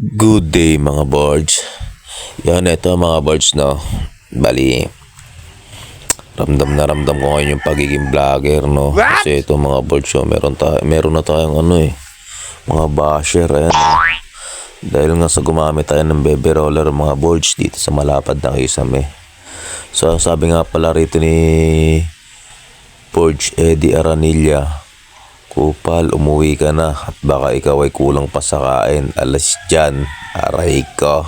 Good day mga boards. Yan, ito mga boards, no. Bali, ramdam ko ngayon yung pagiging vlogger, no. Kasi ito mga boards, so, meron na tayong mga basher, ayan. Dahil nga sa gumamit tayo ng baby roller mga boards dito sa malapad na Kisame. So sabi nga pala rito ni George Eddie Aranilla, kupal, umuwi ka na at baka ikaw ay kulang pa sa kain. Alas dyan, aray ko.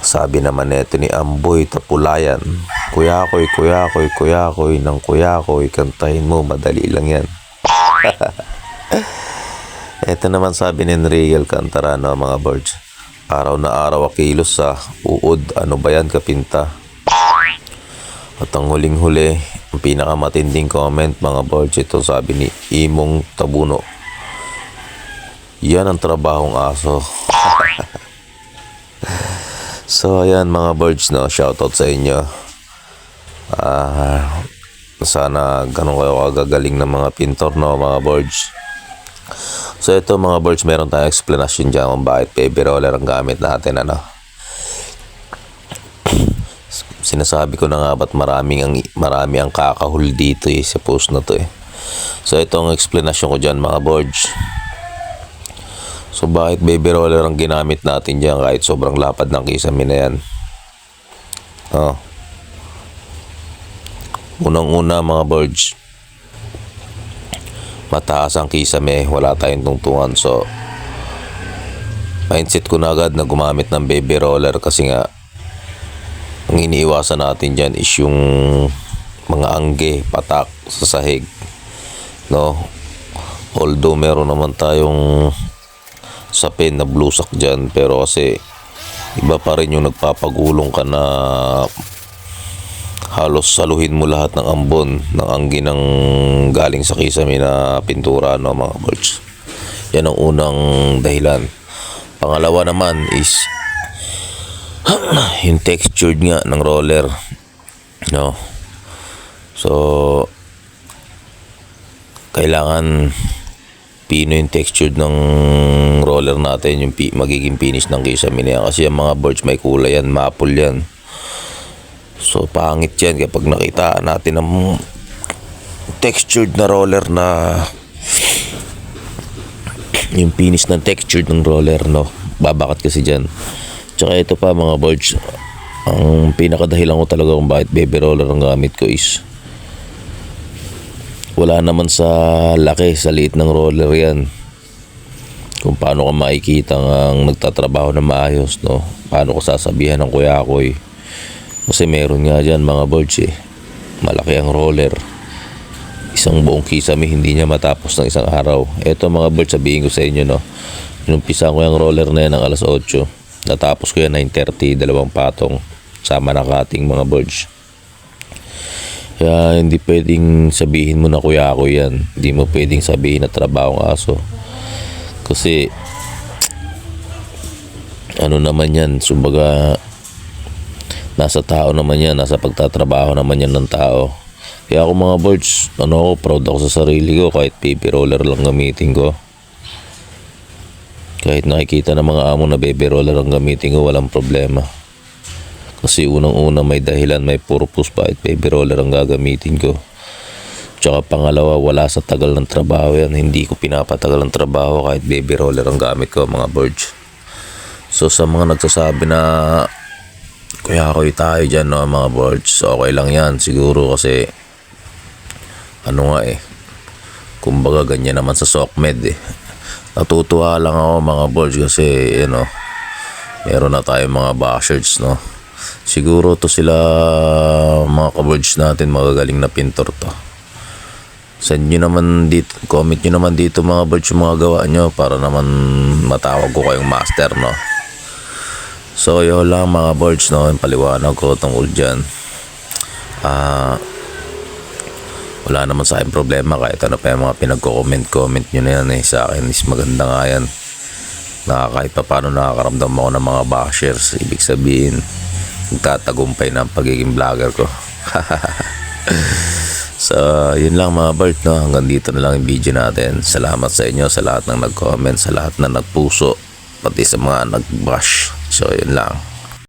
Sabi naman neto ni Amboy Tapulayan, kuyakoy ng kuyakoy, kantahin mo, madali lang yan. Ito naman sabi ni Enrique Alcantarano mga birds, araw na araw akilos sa uod, ano ba yan kapinta? At ang huling-huli, ang pinakamatinding comment mga birds, ito sabi ni Imong Tabuno, yan ang trabahong aso. So ayan mga birds, no, shoutout sa inyo. Sana ganun kayo kagagaling ng mga pintor, no mga birds. So ito mga birds, meron tayong explanation dyan kung bakit baby roller ang gamit natin, ano. Sinasabi ko na nga ba't marami ang kakahul dito sa post na to. So ito ang explanation ko dyan mga birds. So bakit baby roller ang ginamit natin dyan kahit sobrang lapad ng Kisame na yan. Unang-una mga birds, mataas ang Kisame, wala tayong tungtungan. So mindset ko na agad na gumamit ng baby roller kasi nga ang iniiwasan natin dyan is yung mga angge, patak sa sahig, no. Although meron naman tayong sapin na blusak dyan, pero kasi iba pa rin yung nagpapagulong ka na halos saluhin mo lahat ng ambon ng anggi ng galing sa Kisame na pintura, no mga birds. Yan ang unang dahilan. Pangalawa naman is yung textured nga ng roller, no. So kailangan pino yung textured ng roller natin, yung magiging finish ng Kisame na yan. Kasi yung mga birds may kulay yan, maple yan. So pangit yan kapag nakita natin ang textured na roller na yung finish ng textured ng roller, no. Babakat kasi dyan. Tsaka ito pa mga birds, ang pinakadahilan ko talaga kung bakit baby roller ang gamit ko is wala naman sa laki, sa liit ng roller yan kung paano ka makikita ang nagtatrabaho na maayos, no. Paano ko sasabihan ng kuyakoy kasi meron nga dyan mga birds malaki ang roller, isang buong Kisame hindi niya matapos ng isang araw. Ito mga birds, sabihin ko sa inyo, no, inumpisa ko yung roller na yan ng alas 8, natapos ko yan 9:30, 2 patong sama na cutting mga birds. Kaya hindi pwedeng sabihin mo na kuyakoy yan, hindi mo pwedeng sabihin na trabahong aso kasi ano naman yan, sumbaga nasa tao naman yan, nasa pagtatrabaho naman yan ng tao. Kaya ako mga birds, proud ako sa sarili ko kahit baby roller lang gamitin ko. Kahit nakikita ng mga amo na baby roller ang gamitin ko, walang problema. Kasi unang-una may dahilan, may purpose bakit baby roller ang gagamitin ko. Tsaka pangalawa, wala sa tagal ng trabaho yan. Hindi ko pinapatagal ng trabaho kahit baby roller ang gamit ko mga birds. So sa mga nagsasabi na kuyakoy tayo dyan, no mga birds, okay lang yan siguro kasi kumbaga ganyan naman sa SOCMED Natutuwa lang ako mga birds kasi meron na tayong mga bashers, no. Siguro to sila mga ka-birds natin, magagaling na pintor to. Send nyo naman dito, comment nyo naman dito mga birds yung mga gawa nyo para naman matawag ko kayong master, no. So yun lang mga birds, no, yung paliwanag ko tungkol dyan. Wala naman sa akin problema kahit ano pa yung mga pinagko-comment nyo na yan sa akin is maganda nga yan. Kahit pa paano nakakaramdam ako ng mga bashers, ibig sabihin nagtatagumpay na ang pagiging vlogger ko. So yun lang mga bird, no, hanggang dito na lang yung video natin. Salamat sa inyo, sa lahat ng nag-comment, sa lahat na nagpuso pati sa mga nag-brush. So yun lang.